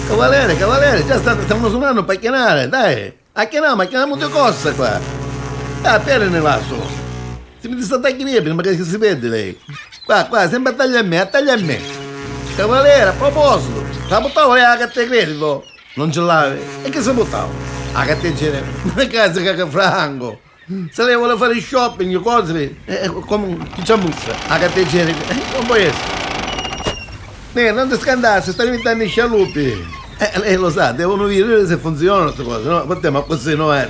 Cavaliere, già stanno suonando per chiamare, dai. A chiamiamo due cose qua. Per ne lasso. Se mi sta tagli via prima che si vede lei. Qua, sempre attaglia a me. Cavaliere, a proposito, la buttavo lei a carta di credito. Non ce l'avevi? E che si buttava? A carta di credito. Ma casa che franco. Se lei vuole fare shopping, cose, come chi c'ha mussa? A carta di credito. Non può essere. Non ti scandare, sta diventando scialuppi. Lei lo sa, devono vedere se funzionano queste cose, no? Ma così non è.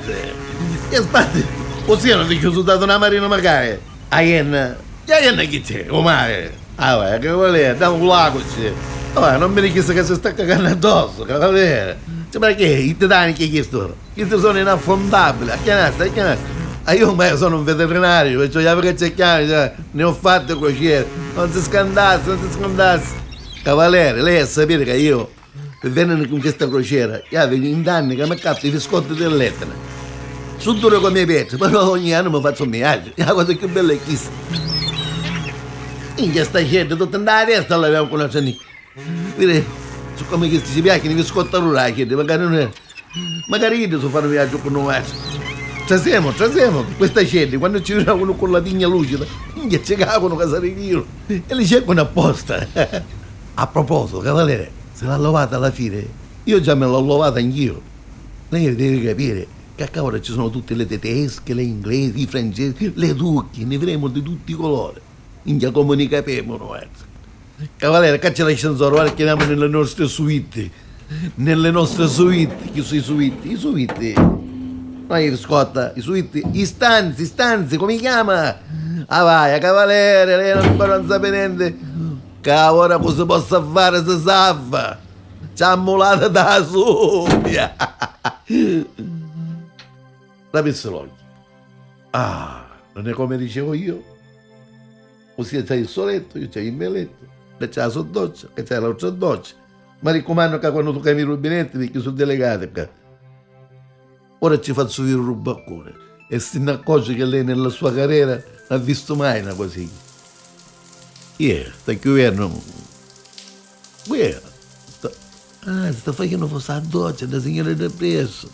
E aspetta, così non ti ho dato una marina magari. A Ienna chi c'è? O mare? Vai, che vuole, da un lago c'è. Vai, non mi richiesta che si sta cagando addosso, cavaliere. Cioè, perché i titani che chiesto? Questi sono inaffondabili, a chiamare. Io ma sono un veterinario, perciò gli avrei cercato, ne ho fatte crociere. Non si scandasse. Cavaliere, lei a sapere che io, per venire con questa crociera, io avevo in anni che mi capto i biscotti dell'Etna. Sono duro come i pezzi, però ogni anno mi faccio un viaggio. La cosa più bella è chissà. In questa gente, tutta la testa l'abbiamo conosciuta. Vedi, su come che si piacciono i biscotti rurali, magari io so fare un viaggio con noi. Trasiamo, questa gente, quando ci vedono con la tigna lucida, ci cagano casarino e li cercano apposta. A proposito, cavaliere, se l'ha lavata alla fine, io già me l'ho lavata anch'io. Lei deve capire che a cavolo ci sono tutte le tedesche, le inglesi, i francesi, le turche, ne vedremo di tutti i colori. Ingia come ne capiamo, Cavaliere, caccia l'ascensore, guarda che andiamo nelle nostre suite. Chi sono i suite? I suite. No, scotta, i suite, i stanzi, come si chiama? Vai, cavaliere, lei non sa niente. Cavolo, cosa posso fare se salva? C'ha mulata da subia. Rapisse l'occhio. Non è come dicevo io? Ossia c'è il soletto, io c'è il mio letto, lei c'è la sua doccia, e c'è l'altra doccia. Ma raccomando che quando tu cambi i rubinetti, perché sono delegati. Ora ci faccio vedere un rubaccone e si ne accorge che lei nella sua carriera non ha visto mai una così. Sta chiudendo. Sta facendo fosse la doccia da signora da presso.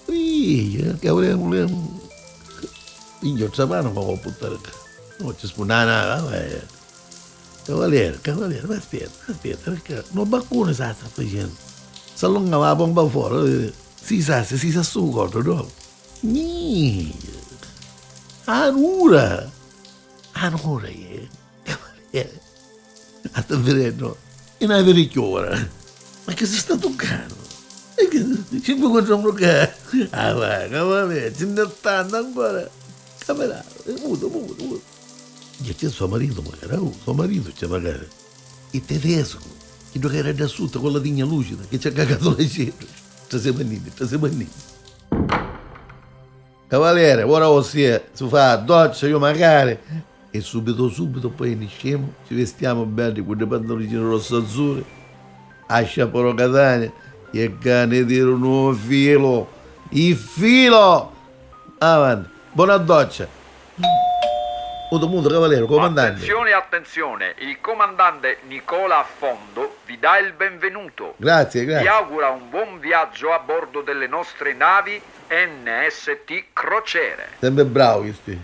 Che volevamo. Io c'è mano ma può buttare. Non ci spunare. Cavaliere, ma aspetta, perché un baccone sta facendo. Si allungava la pompa fuori, si sa su corpo, no? Anura, cavaliere. Sta vedendo, e non è vero ora. Ma che si sta toccando? E che ci può controllare? Vai, cavaliere, ci ne stanno ancora. Cavaliere, muto. E c'è suo marito magari, c'è magari. Il tedesco, che era da sotto con la tigna lucida, che ci ha cagato le cifre. Ci siamo andati. Cavaliere, ora si fa la doccia, io magari, e subito poi iniziamo, ci vestiamo bene con i pantaloncini rosso-azzurri, a sciapolo Catania, e cane di un nuovo filo, il filo! Avanti, buona doccia! Mondo, cavaliere, comandante. Attenzione, il comandante Nicola Affondo vi dà il benvenuto. Grazie. Vi augura un buon viaggio a bordo delle nostre navi NST Crociere. Sempre bravo, questi.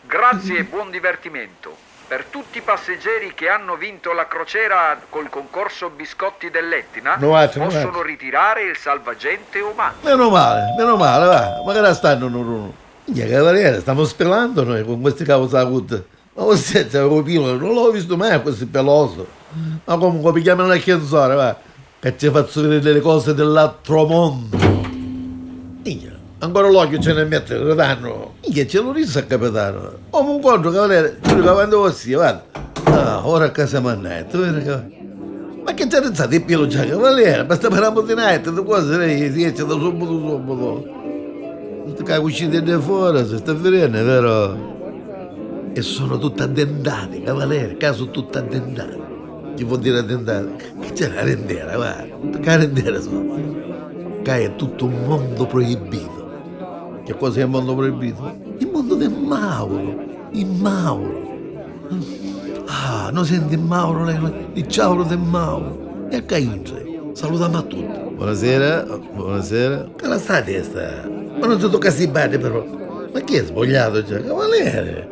Grazie e buon divertimento. Per tutti i passeggeri che hanno vinto la crociera col concorso Biscotti dell'Etna, possono ritirare il salvagente umano. Meno male, va. Magari stanno uno. Cavaliere, stiamo spelando noi con questi cavoli avuti. Ma você c'è un pilota, non l'ho visto mai questo peloso. Ma comunque picchiamo una chienzore, va. Che ci faccio vedere le cose dell'altro mondo. Ancora l'occhio ce ne mette, lo danno. Che ce lo risa, capitano. Un incontro, cavaliere, giuro quando così, guarda. Ora a casa mannetto, ma che c'è pensato il pelo già, cavaliere? Basta per la mattinata, le cose lei si esce da subito. Che uscite da fuori, si sta vedendo, vero? E sono tutte addendate, cavaliere, caso tutte addendate. Che vuol dire addendate? Che c'è la rendera, guarda. Che la rendera sono. Che è tutto un mondo proibito. Che cosa è il mondo proibito? Il mondo del Mauro. Il Mauro. Non senti il Mauro, il ciauro del Mauro. E che c'è? Salutiamo a tutti. Buonasera, buonasera. Che la sta a testa? Ma non si tocca si bene però. Ma chi è svogliato già? Cavaliere.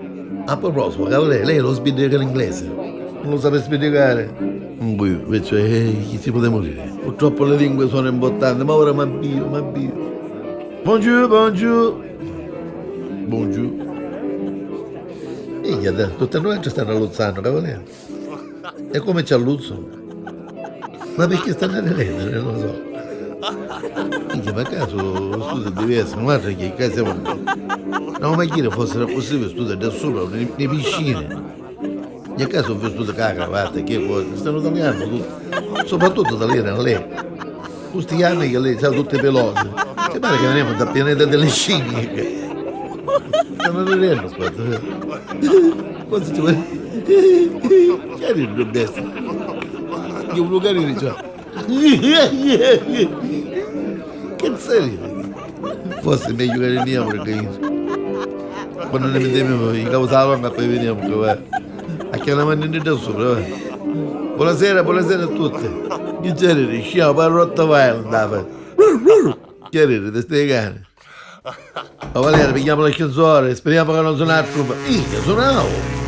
A proposito, cavaliere, lei lo spiega l'inglese. Non lo sapete spiegare? Invece, chi si può morire? Purtroppo le lingue sono importanti, ma ora mi avvio. Buongiorno, buongiorno. Buongiorno. Tutte e noi ci stanno alluzzando, cavaliere. E come ci alluzzano? Ma perché stanno a ridere? Non lo so. Minchia, ma caso lo studio è diverso, non guarda che casa siamo. No, ma chi fosse possibile studiare da sopra, nelle piscine. In caso ho visto la cravatta, che cosa? Stanno tagliando tutto. Soprattutto da lei a lei. Questi anni che lei ha tutte pelose. Ti pare che veniamo dal pianeta delle scimmie. Stanno ridendo, aspetta. Cosa ci vuoi? Che ridi a destra? Che uno carino già. Che sei? Forse è meglio che veniamo perché quando ne vediamo i cavoli poi veniamo che a che la mano da sopra. Buonasera a tutti. Che c'è? Sciamo per Rottweiler andava. Che ridi, ti stai cani? Ma Valeria, pigliamo l'ascensore, speriamo che non suona la truppa. Io suonavo.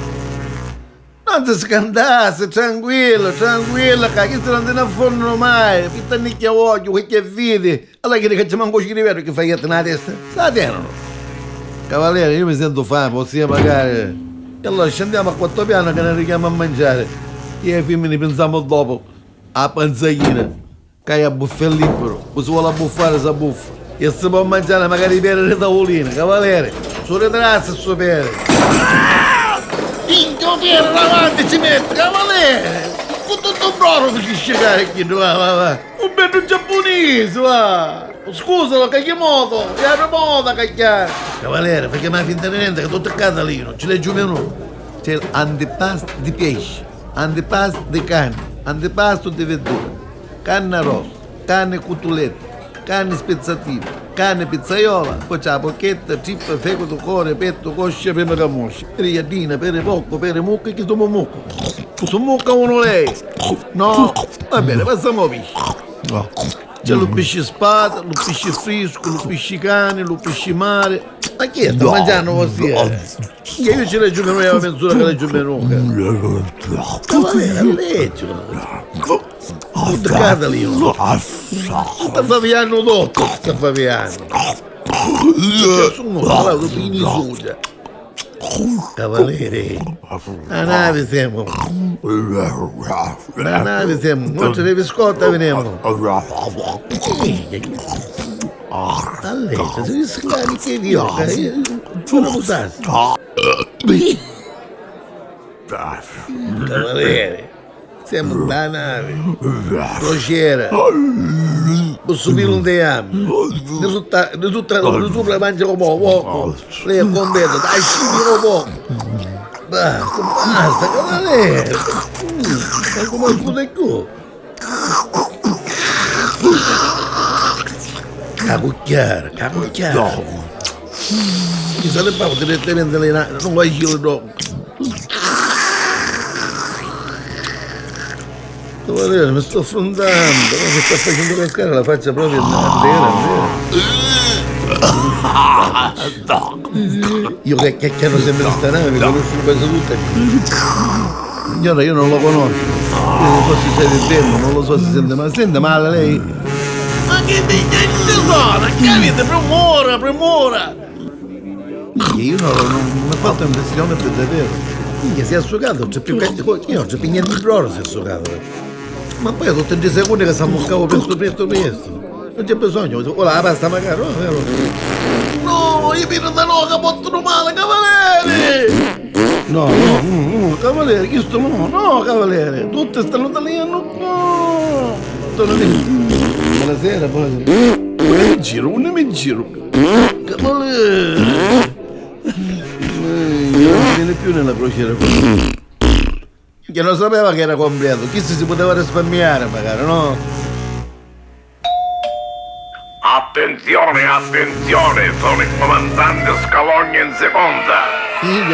Non ti scandasse, tranquillo, che non te ne affondano mai. Pitta nicchia occhio, che vedi. Allora che ci manco ci rivedo che fai nella testa. Sta tenero. Cavaliere, io mi sento fame, possiamo pagare. E allora scendiamo a 4 piani che ne richiamo a mangiare. Io e i femmini pensiamo dopo. A panzacchina. Che hai a buffare libero. Poi si vuole abbuffare, si abbuffa. E si può mangiare magari per le tavoline, cavaliere. Sulle terrazze su pere. Minchia, pere davanti ci mette, cavaliere. Con tutto un broro che scegare qui, va. Un bello giapponese, va. Scusalo, Kagimoto, che apre moda, cacchiare. Cavaliere, fai chiamare finta di niente che tutto è catalino, ci leggi un menù. C'è l'antipasto di pesce, antipasto di carne, antipasto di verdura, carne arrosto, carne cutuletta, carne spezzatina, carne pizzaiola, poi c'è la porchetta, cippa, fecoto, cuore, petto, coscia, prima camoscia, riadina, pere poco, pere mucca, chi sono mucca? Sono mucca uno lei? No? Va bene, passiamo a pesce. C'è lo pesce spada, lo pesce fresco, lo pesce cane, lo pesce mare. Ma chi è? Sta mangiando così? Che io ci leggo che non è la mezz'ora che leggo menuca. Cavaliere, leggo. Tutto catalino. Sta faviando tutto, sta faviando. Che sono parlato di Nisugia. Cavaliere, la nave siamo. La nave siamo, non ce ne biscotta veniamo. A letto, se scarichi che idiota, non lo sai. Cavaliere, siamo da nave, crociera. Posso subire un diamine. Sopra mangia un po', lei è contento, dai scibire un po'. Basta, cavaliere. Ma come scusa qui? Capucchiare. Mi sarebbe direttamente le navi, non vuoi giro dopo. Cavaliere, mi sto affrontando, mi sta facendo cascare la faccia proprio io che hanno sempre questa nave, mi conosco quasi tutte. Signora, io non lo conosco. Io non so se sei fermo, non lo so se sente male. Sente male lei? Ma che tesoro, capite? Premura! Io non mi ho fatto impressione per davvero. Minchia, si è asciugato, c'è più cazzo. Io non c'è più niente di broro, si è asciugato. Ma poi a tutti i secondi che si ammuccavo presto. Non c'è bisogno, ora la pasta magari, no, io mi da no, che portano male, cavaliere! No, cavaliere, chi sto no, cavaliere, tutte stanno tagliando, no! Buonasera. Non mi giro. Cavaliere! Non viene più nella crociera qui. Che non sapeva che era completo, chissà si poteva risparmiare magari, no? Attenzione, sono il comandante Scalogno in seconda.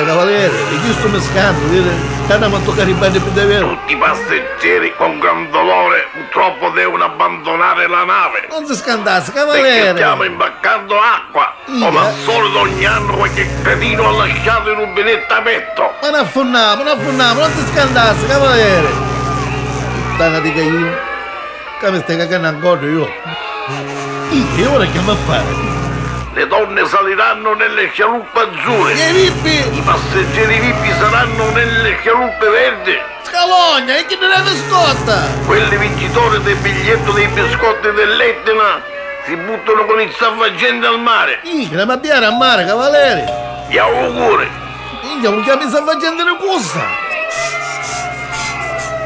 Cavaliere, e chi sto mescando, vedi? andiamo a toccare i bagni più davvero. Tutti i passeggeri con gran dolore purtroppo devono abbandonare la nave. Non si scandasse, Perché cavaliere. stiamo imbarcando acqua. Come al solito ogni anno qualche cretino ha lasciato il rubinetto aperto. Ma non affonniamo, non si scandasse, cavaliere. Puttana di caglino. Che mi stai cagando ancora io? E ora che mi fare? Le donne saliranno nelle scialuppe azzurre. E i vippi? I passeggeri vippi saranno nelle scialuppe verdi. Scalogna, e chi ne deve scotta? Quelli vincitori del biglietto dei biscotti dell'Etna si buttano con il salvagente al mare. Che ma piare a mare, cavaliere. Gli auguri. Minchia, non chiami salvagente di cosa?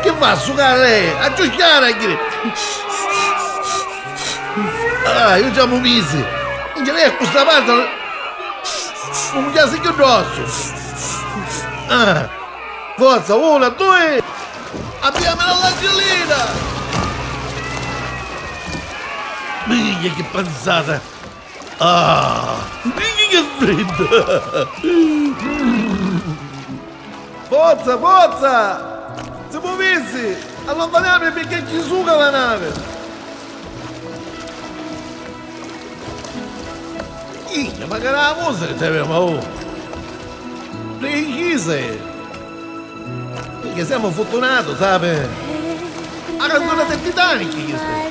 Che va a sucare lei? A giustiare chi? Ah, io già mi misi. Minchia, lei è questa parte. Non mi chiasi più addosso. Ah, forza, 1, 2. Abbiamo l'angelina. Minchia, che pensata. Ah, minchia, che fredda. Forza, forza. Se muovessi, allontaniamo perché ci suga la nave. Ma che la musica ti aveva, oh! Precise! Che siamo fortunati, sai? La canzone del Titanic, che sei?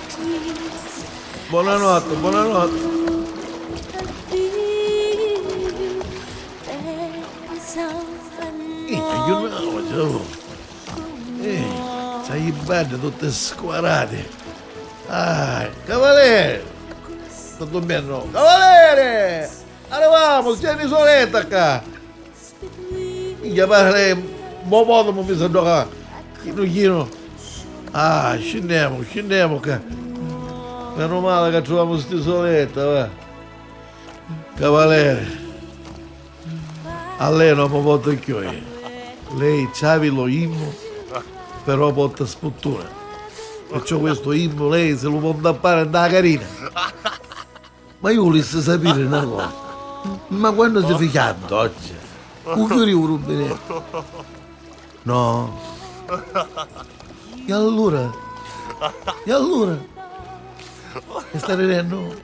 Buonanotte, buonanotte! Io no, sai i bagni tutte squadrate. Ah, cavaliere! Sto dormendo. Cavaliere! Arriviamo, tieni soletta qua! Minchia, pare mo modo mi sa giocare. Chino. Ah, scendiamo qua. Meno male che troviamo sti soletta, va. Cavaliere. A lei non mi porta più. Lei c'avi lo immo, però porta sputtura. Perciò questo immo lei se lo può tappare da carina. Ma io volessi sapere una cosa. Ma quando si fica oggi? Un chiudi un rubinetto? No. E allora? E sta ridendo?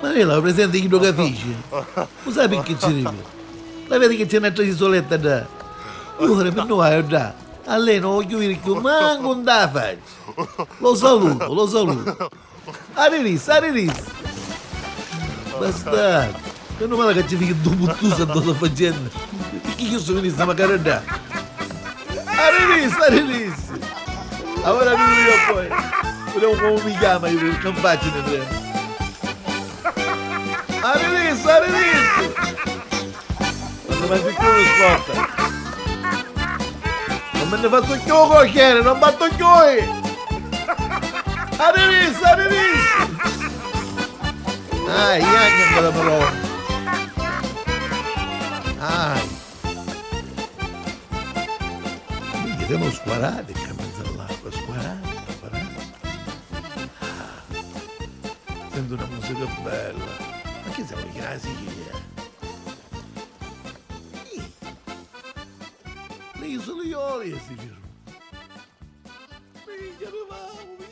Ma lei la presente chi lo capisce? Non sai perché ci ride? La vedi che c'è un'altra isoletta da? Ora per noi già. A lei non voglio dire più manco un da faccia. Lo saluto. Arriris. Bastardo. Meno male che ci fica due buttusi addosso facendo. Perché io sono venuto a magari da? Arriris. Ora arrivo io poi. Vediamo come mi chiama io, non faccio ne prendo. Arriris. Quando mangi più lo scotta. Non me ne faccio più cocchiere, non batto più. Arrivis. Ah, anche ancora però. Minchia, siamo squarati che mezzo all'acqua, squarati. Sento una musica bella. Ma che siamo in Sicilia? Le isole Iolie si firma. Minchia, arriviamo.